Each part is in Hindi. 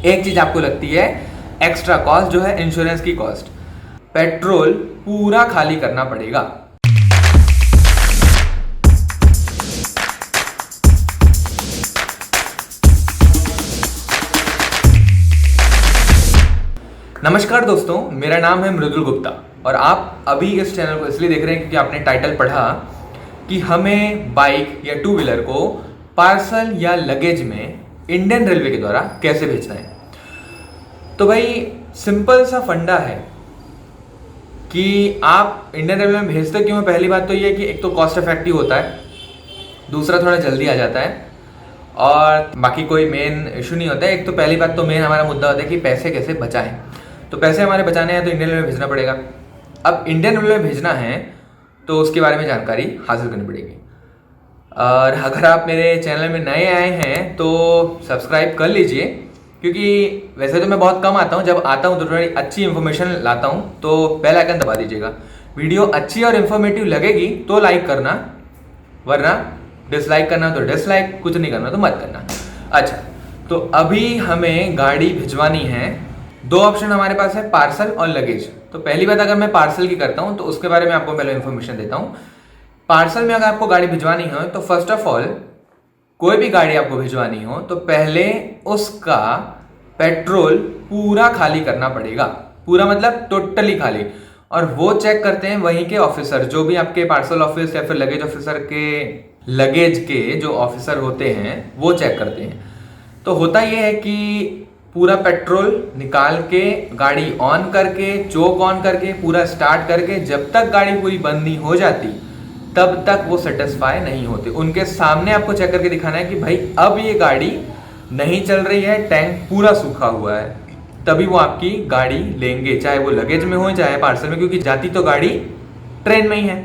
एक चीज आपको लगती है एक्स्ट्रा कॉस्ट, जो है इंश्योरेंस की कॉस्ट। पेट्रोल पूरा खाली करना पड़ेगा। नमस्कार दोस्तों, मेरा नाम है मृदुल गुप्ता और आप अभी इस चैनल को इसलिए देख रहे हैं क्योंकि आपने टाइटल पढ़ा कि हमें बाइक या टू व्हीलर को पार्सल या लगेज में इंडियन रेलवे के द्वारा कैसे भेजना है। तो भाई सिंपल सा फंडा है कि आप इंडियन रेलवे में भेजते क्यों है। पहली बात तो ये है कि एक तो कॉस्ट इफेक्टिव होता है, दूसरा थोड़ा जल्दी आ जाता है और बाकी कोई मेन इशू नहीं होता है। एक तो पहली बात तो मेन हमारा मुद्दा होता है कि पैसे कैसे बचाएं। तो पैसे हमारे बचाने हैं तो इंडियन रेलवे भेजना पड़ेगा। अब इंडियन रेलवे भेजना है तो उसके बारे में जानकारी हासिल करनी पड़ेगी। और अगर आप मेरे चैनल में नए आए हैं तो सब्सक्राइब कर लीजिए, क्योंकि वैसे तो मैं बहुत कम आता हूँ, जब आता हूँ तो थोड़ी अच्छी इन्फॉर्मेशन लाता हूँ। तो बेल आइकन दबा दीजिएगा। वीडियो अच्छी और इन्फॉर्मेटिव लगेगी तो लाइक करना, वरना डिसलाइक करना तो डिसलाइक, कुछ नहीं करना तो मत करना। अच्छा, तो अभी हमें गाड़ी भिजवानी है। दो ऑप्शन हमारे पास है, पार्सल और लगेज। तो पहली बात, अगर मैं पार्सल की करता हूँ तो उसके बारे में आपको पहले इन्फॉर्मेशन देता हूँ। पार्सल में अगर आपको गाड़ी भिजवानी हो तो फर्स्ट ऑफ ऑल कोई भी गाड़ी आपको भिजवानी हो तो पहले उसका पेट्रोल पूरा खाली करना पड़ेगा। पूरा मतलब टोटली खाली। और वो चेक करते हैं वहीं के ऑफिसर, जो भी आपके पार्सल ऑफिस या फिर लगेज ऑफिसर के लगेज के जो ऑफिसर होते हैं वो चेक करते हैं। तो होता ये है कि पूरा पेट्रोल निकाल के गाड़ी ऑन करके, चोक ऑन करके, पूरा स्टार्ट करके, जब तक गाड़ी पूरी बंद नहीं हो जाती तब तक वो सेटिस्फाई नहीं होते। उनके सामने आपको चेक करके दिखाना है कि भाई अब ये गाड़ी नहीं चल रही है, टैंक पूरा सूखा हुआ है, तभी वो आपकी गाड़ी लेंगे, चाहे वो लगेज में हो चाहे पार्सल में, क्योंकि जाती तो गाड़ी ट्रेन में ही है।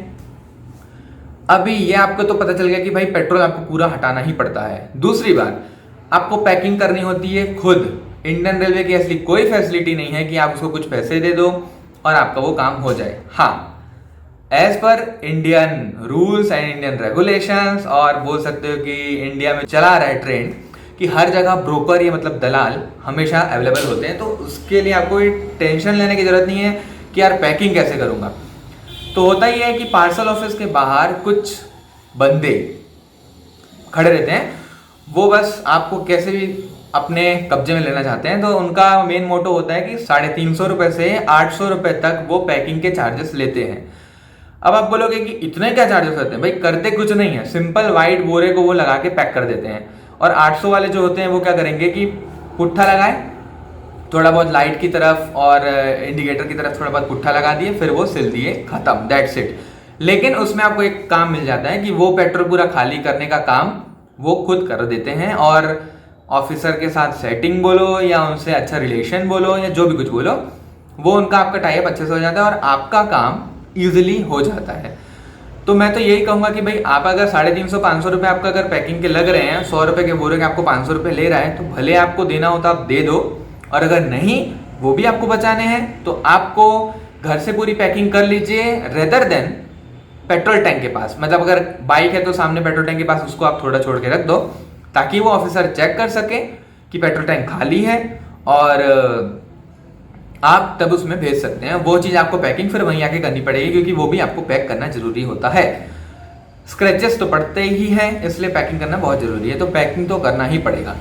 अभी ये आपको तो पता चल गया कि भाई पेट्रोल आपको पूरा हटाना ही पड़ता है। दूसरी बात, आपको पैकिंग करनी होती है खुद। इंडियन रेलवे की ऐसी कोई फैसिलिटी नहीं है कि आप उसको कुछ पैसे दे दो और आपका वो काम हो जाए। हाँ, as per Indian rules and Indian regulations, और बोल सकते हो कि इंडिया में चला रहा है ट्रेंड कि हर जगह ब्रोकर या मतलब दलाल हमेशा अवेलेबल होते हैं। तो उसके लिए आपको टेंशन लेने की जरूरत नहीं है कि यार पैकिंग कैसे करूंगा। तो होता ही है कि पार्सल ऑफिस के बाहर कुछ बंदे खड़े रहते हैं, वो बस आपको कैसे भी अपने कब्जे में लेना चाहते हैं। तो उनका मेन मोटो होता है कि 350 रुपए से 800 रुपए तक वो पैकिंग के चार्जेस लेते हैं। अब आप बोलोगे कि इतने क्या चार्जेस होते हैं। भाई करते कुछ नहीं है, सिंपल वाइट बोरे को वो लगा के पैक कर देते हैं। और 800 वाले जो होते हैं वो क्या करेंगे कि पुट्ठा लगाए थोड़ा बहुत लाइट की तरफ और इंडिकेटर की तरफ, थोड़ा बहुत पुट्ठा लगा दिए, फिर वो सिल दिए, खत्म, दैट्स इट। लेकिन उसमें आपको एक काम मिल जाता है कि वो पेट्रोल पूरा खाली करने का काम वो खुद कर देते हैं। और ऑफिसर के साथ सेटिंग बोलो या उनसे अच्छा रिलेशन बोलो या जो भी कुछ बोलो, वो उनका आपका टाइप अच्छे से हो जाता है और आपका काम इजिली हो जाता है। तो मैं तो यही कहूंगा कि भाई आप अगर 350-500 रुपए आपका अगर पैकिंग के लग रहे हैं, 100 रुपए के बोरे के आपको 500 रुपए ले रहा है, तो भले आपको देना हो तो आप दे दो, और अगर नहीं वो भी आपको बचाने हैं तो आपको घर से पूरी पैकिंग कर लीजिए, रेदर देन पेट्रोल टैंक के पास। मतलब अगर बाइक है तो सामने पेट्रोल टैंक के पास उसको आप थोड़ा छोड़ के रख दो, ताकि वो ऑफिसर चेक कर सके कि पेट्रोल टैंक खाली है और आप तब उसमें भेज सकते हैं। वो चीज आपको पैकिंग फिर वहीं आके करनी पड़ेगी, क्योंकि वो भी आपको पैक करना जरूरी होता है। स्क्रैचेस तो पड़ते ही हैं, इसलिए पैकिंग करना बहुत जरूरी है। तो पैकिंग तो करना ही पड़ेगा।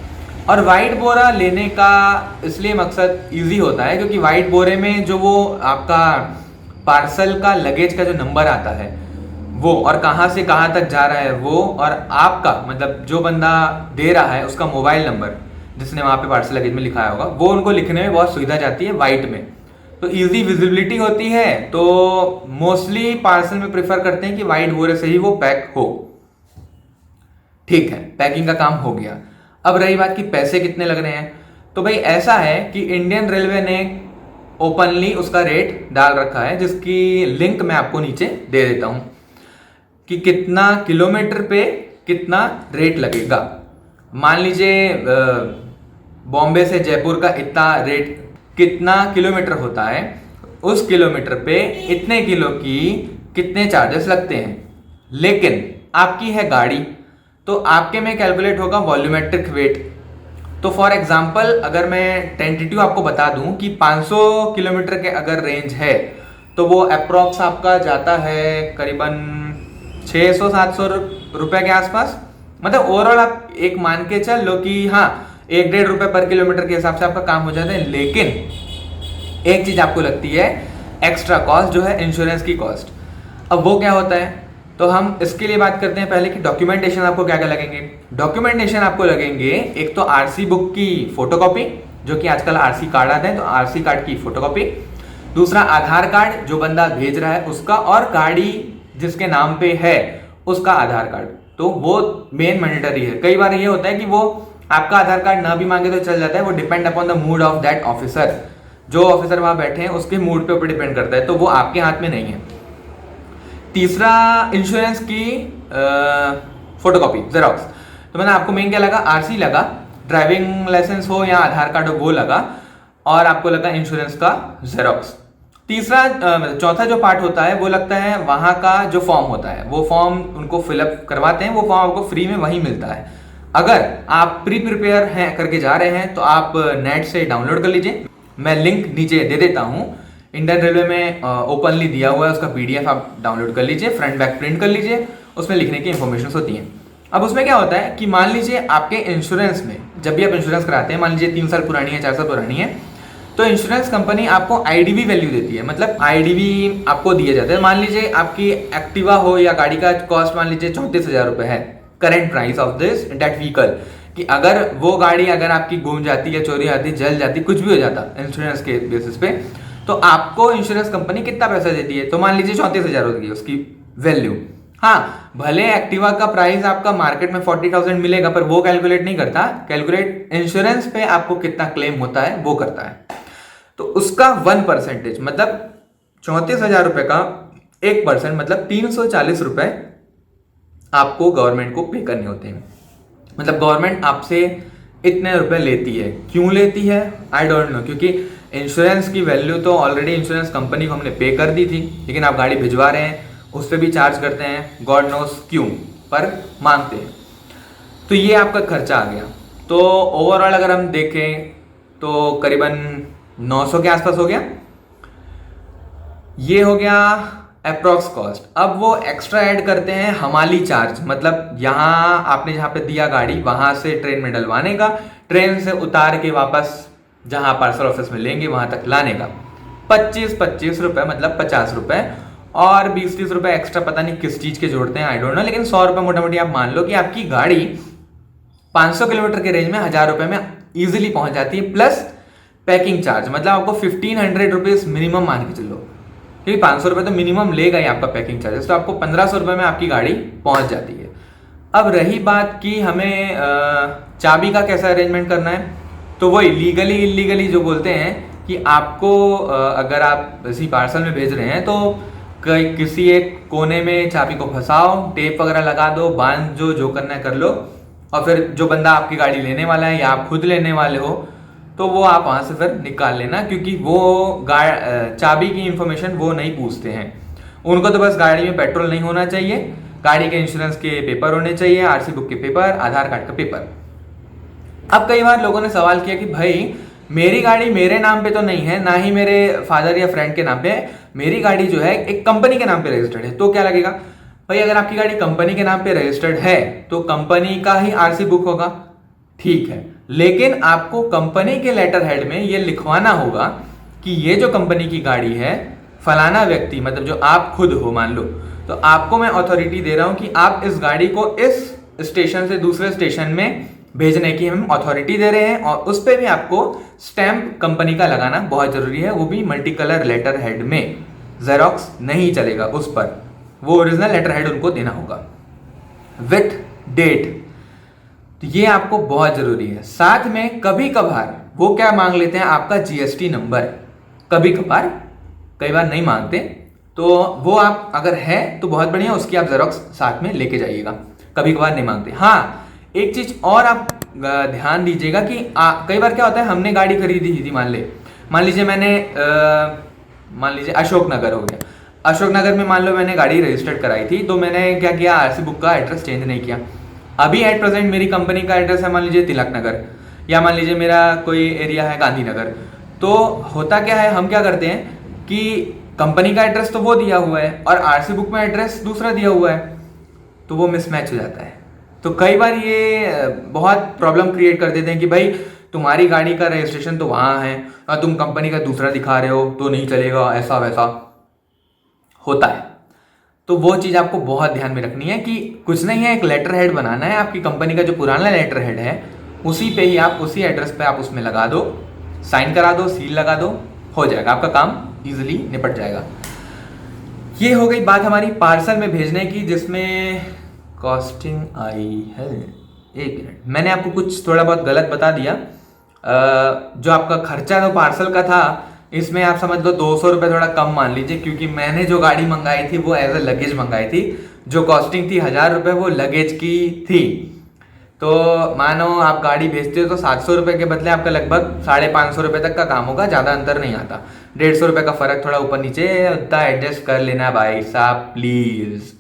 और वाइट बोरा लेने का इसलिए मकसद इजी होता है क्योंकि वाइट बोरे में जो वो आपका पार्सल का लगेज का जो नंबर आता है वो, और कहाँ से कहाँ तक जा रहा है वो, और आपका मतलब जो बंदा दे रहा है उसका मोबाइल नंबर जिसने वहाँ पे पार्सल लगेज में लिखाया होगा, वो उनको लिखने में बहुत सुविधा जाती है वाइट में। तो इजी विजिबिलिटी होती है। तो मोस्टली पार्सल में प्रेफर करते हैं कि वाइट बोरे से ही वो पैक हो। ठीक है, पैकिंग का काम हो गया। अब रही बात कि पैसे कितने लग रहे हैं। तो भाई ऐसा है कि इंडियन रेलवे ने ओपनली उसका रेट डाल रखा है, जिसकी लिंक मैं आपको नीचे दे देता हूं कि कितना किलोमीटर पे कितना रेट लगेगा। मान लीजिए बॉम्बे से जयपुर का इतना रेट, कितना किलोमीटर होता है, उस किलोमीटर पे इतने किलो की कितने चार्जेस लगते हैं। लेकिन आपकी है गाड़ी तो आपके में कैलकुलेट होगा वॉल्यूमेट्रिक वेट। तो फॉर एग्जांपल अगर मैं टेंटेटिव आपको बता दूं कि 500 किलोमीटर के अगर रेंज है तो वो अप्रोक्स आपका जाता है करीबन 600-700 रुपए के आसपास। मतलब ओवरऑल आप एक मान के चल लो कि हाँ 1-1.5 रुपए पर किलोमीटर के हिसाब से आपका काम हो जाता है। लेकिन एक चीज आपको लगती है एक्स्ट्रा कॉस्ट, जो है इंश्योरेंस की कॉस्ट। अब वो क्या होता है, तो हम इसके लिए बात करते हैं पहले कि डॉक्यूमेंटेशन आपको क्या क्या लगेंगे। डॉक्यूमेंटेशन आपको लगेंगे एक तो आरसी बुक की फोटोकॉपी, जो कि आजकल आरसी कार्ड आते हैं, तो आरसी कार्ड की फोटोकॉपी। दूसरा आधार कार्ड जो बंदा भेज रहा है उसका, और गाड़ी जिसके नाम पे है उसका आधार कार्ड, तो वो मेन मैंडेटरी है। कई बार ये होता है कि वो आपका आधार कार्ड ना भी मांगे तो चल जाता है, वो depend upon the mood off that officer. जो ऑफिसर वहां बैठे हैं उसके मूड पे ऊपर डिपेंड करता है, तो वो आपके हाथ में नहीं है। तीसरा इंश्योरेंस की फोटोकॉपी जेरॉक्स। तो मैंने आपको मेन क्या लगा, आरसी लगा, ड्राइविंग लाइसेंस हो या आधार कार्ड हो वो लगा, और आपको लगा इंश्योरेंस का जेरॉक्स। तीसरा चौथा जो पार्ट होता है वो लगता है वहां का जो फॉर्म होता है, वो फॉर्म उनको फिलअप करवाते हैं, वो फॉर्म आपको फ्री में वहीं मिलता है। अगर आप प्री प्रिपेयर हैं करके जा रहे हैं तो आप नेट से डाउनलोड कर लीजिए, मैं लिंक नीचे दे देता हूं। इंडियन रेलवे में ओपनली दिया हुआ है, उसका पीडीएफ आप डाउनलोड कर लीजिए, फ्रंट बैक प्रिंट कर लीजिए, उसमें लिखने की इंफॉर्मेशन होती है। अब उसमें क्या होता है कि मान लीजिए आपके इंश्योरेंस में, जब भी आप इंश्योरेंस कराते हैं, मान लीजिए 3 साल पुरानी है, 4 साल पुरानी है, तो इंश्योरेंस कंपनी आपको आईडीवी वैल्यू देती है। मतलब आईडीवी आपको दिए जाते हैं। मान लीजिए आपकी एक्टिवा हो या गाड़ी का कॉस्ट मान लीजिए 34,000 रुपए है, current price of this that vehicle, कि अगर वो गाड़ी अगर आपकी गुम जाती है, चोरी आती, जल जाती, कुछ भी हो जाता इंश्योरेंस के बेसिस पे, तो आपको इंश्योरेंस कंपनी कितना पैसा देती है, तो मान लीजिए 34,000 होती है उसकी वैल्यू। हाँ, भले एक्टिवा का प्राइस आपका मार्केट में 40,000 मिलेगा, पर वो कैलकुलेट नहीं करता, कैलकुलेट इंश्योरेंस पे आपको कितना क्लेम होता है वो करता है। तो उसका 1% मतलब 34,000 रुपए का 1% मतलब 340 रुपए आपको गवर्नमेंट को पे करने होते हैं। मतलब गवर्नमेंट आपसे इतने रुपए लेती है। क्यों लेती है आई डोंट नो, क्योंकि इंश्योरेंस की वैल्यू तो ऑलरेडी इंश्योरेंस कंपनी को हमने पे कर दी थी, लेकिन आप गाड़ी भिजवा रहे हैं उस पर भी चार्ज करते हैं, गॉड नोस क्यों, पर मांगते हैं। तो ये आपका खर्चा आ गया। तो ओवरऑल अगर हम देखें तो करीबन 900 के आसपास हो गया। ये हो गया अप्रोक्स कॉस्ट। अब वो एक्स्ट्रा ऐड करते हैं हमाली चार्ज, मतलब यहां आपने जहां पे दिया गाड़ी वहां से ट्रेन में डलवाने का, ट्रेन से उतार के वापस जहां पार्सल ऑफिस में लेंगे वहां तक लाने का 25 रुपए, मतलब 50 रुपए, और 20-30 रुपए एक्स्ट्रा पता नहीं किस चीज के जोड़ते हैं आई डोंट नो, लेकिन 100 रुपए मोटा मोटी आप मान लो कि आपकी गाड़ी 500 किलोमीटर के रेंज में 1000 रुपए में इजिली पहुंच जाती है, प्लस पैकिंग चार्ज। मतलब आपको 1500 रुपीज मिनिमम मान के चलो, क्योंकि 500 रुपए तो मिनिमम लेगा ही आपका पैकिंग चार्जेस, तो आपको 1500 रुपए में आपकी गाड़ी पहुंच जाती है। अब रही बात कि हमें चाबी का कैसा अरेंजमेंट करना है, तो वही लीगली इलीगली जो बोलते हैं कि आपको अगर आप इसी पार्सल में भेज रहे हैं तो किसी एक कोने में चाबी को फंसाओ, टेप वगैरह लगा दो, बांध जो करना है कर लो, और फिर जो बंदा आपकी गाड़ी लेने वाला है या आप खुद लेने वाले हो तो वो आप वहां से फिर निकाल लेना, क्योंकि वो चाबी की इंफॉर्मेशन वो नहीं पूछते हैं। उनको तो बस गाड़ी में पेट्रोल नहीं होना चाहिए, गाड़ी के इंश्योरेंस के पेपर होने चाहिए, आरसी बुक के पेपर, आधार कार्ड का पेपर। अब कई बार लोगों ने सवाल किया कि भाई मेरी गाड़ी मेरे नाम पे तो नहीं है, ना ही मेरे फादर या फ्रेंड के नाम पे है, मेरी गाड़ी जो है एक कंपनी के नाम पे रजिस्टर्ड है, तो क्या लगेगा। भाई अगर आपकी गाड़ी कंपनी के नाम पे रजिस्टर्ड है तो कंपनी का ही आरसी बुक होगा, ठीक है, लेकिन आपको कंपनी के लेटर हेड में ये लिखवाना होगा कि ये जो कंपनी की गाड़ी है फलाना व्यक्ति, मतलब जो आप खुद हो मान लो, तो आपको मैं अथॉरिटी दे रहा हूं कि आप इस गाड़ी को इस स्टेशन से दूसरे स्टेशन में भेजने की हम अथॉरिटी दे रहे हैं, और उस पर भी आपको स्टैंप कंपनी का लगाना बहुत जरूरी है, वो भी मल्टी कलर लेटर हेड में, जेरोक्स नहीं चलेगा उस पर, वो ओरिजिनल लेटर हेड उनको देना होगा विथ डेट। तो ये आपको बहुत जरूरी है। साथ में कभी कभार वो क्या मांग लेते हैं, आपका जीएसटी नंबर, कभी कभार, कई बार नहीं मांगते, तो वो आप अगर है तो बहुत बढ़िया, उसकी आप जेरोक्स साथ में लेके जाइएगा, कभी कभार नहीं मांगते। हाँ, एक चीज और आप ध्यान दीजिएगा कि कई बार क्या होता है, हमने गाड़ी खरीदी थी, मान लीजिए मैंने मान लीजिए अशोकनगर हो गया, अशोकनगर में मान लो मैंने गाड़ी रजिस्टर्ड कराई थी, तो मैंने क्या किया, आरसी बुक का एड्रेस चेंज नहीं किया। अभी एट प्रेजेंट मेरी कंपनी का एड्रेस है मान लीजिए तिलक नगर, या मान लीजिए मेरा कोई एरिया है गांधीनगर, तो होता क्या है, हम क्या करते हैं कि कंपनी का एड्रेस तो वो दिया हुआ है और आरसी बुक में एड्रेस दूसरा दिया हुआ है, तो वो मिसमैच हो जाता है। तो कई बार ये बहुत प्रॉब्लम क्रिएट कर देते हैं कि भाई तुम्हारी गाड़ी का रजिस्ट्रेशन तो वहाँ है और तुम कंपनी का दूसरा दिखा रहे हो तो नहीं चलेगा, ऐसा वैसा होता है। तो वो चीज़ आपको बहुत ध्यान में रखनी है कि कुछ नहीं है, एक लेटर हेड बनाना है, आपकी कंपनी का जो पुराना लेटर हेड है उसी पे ही आप, उसी एड्रेस पे आप उसमें लगा दो, साइन करा दो, सील लगा दो, हो जाएगा, आपका काम इजीली निपट जाएगा। ये हो गई बात हमारी पार्सल में भेजने की, जिसमें कॉस्टिंग आई है, एक मिनट, मैंने आपको कुछ थोड़ा बहुत गलत बता दिया। जो आपका खर्चा तो पार्सल का था, इसमें आप समझ लो 200 रुपये थोड़ा कम मान लीजिए, क्योंकि मैंने जो गाड़ी मंगाई थी वो एज ए लगेज मंगाई थी। जो कॉस्टिंग थी 1000 रुपये वो लगेज की थी। तो मानो आप गाड़ी भेजते हो तो 700 रुपये के बदले आपका लगभग 550 रुपये तक का काम होगा, ज़्यादा अंतर नहीं आता। 150 रुपये का फर्क थोड़ा ऊपर नीचे, उतना एडजस्ट कर लेना भाई साहब प्लीज।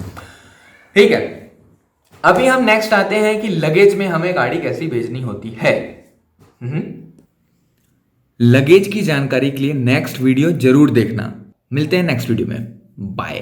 ठीक है, अभी हम नेक्स्ट आते हैं कि लगेज में हमें गाड़ी कैसी भेजनी होती है। लगेज की जानकारी के लिए नेक्स्ट वीडियो जरूर देखना। मिलते हैं नेक्स्ट वीडियो में, बाय।